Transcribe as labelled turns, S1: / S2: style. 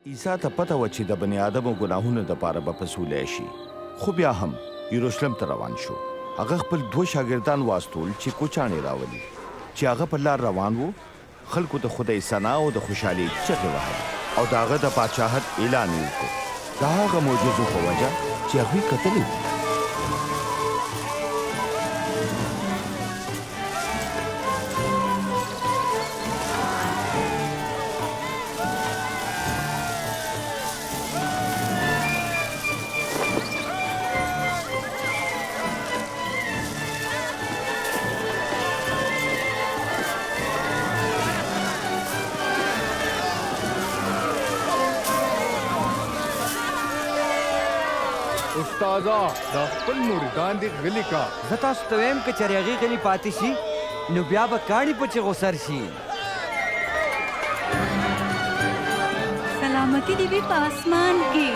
S1: عیسی ته پته و چې د بنی آدمو ګناهونو دپاره به پسولی شي، خو بیا هم یروشلم ته روان شو. هغه خپل 2 شاګردان واستول چې کوچاڼې راولي. چې هغه په لار روان وو، خلکو د خدای ثنا او د خوشحالۍ چغې وهلې او د هغه د پاچاهت اعلان یې وکړ د هغه معجزو په وجه چې هغوی کتلې وې.
S2: استادا دا خپل مریدان دي غلي کا.
S3: زه تاسو ته وایم که چېرې هغې غلي پاتې شي نو بیا به کاڼي په چغو سر شي.
S4: سلامتی دی وي په اسمان کې.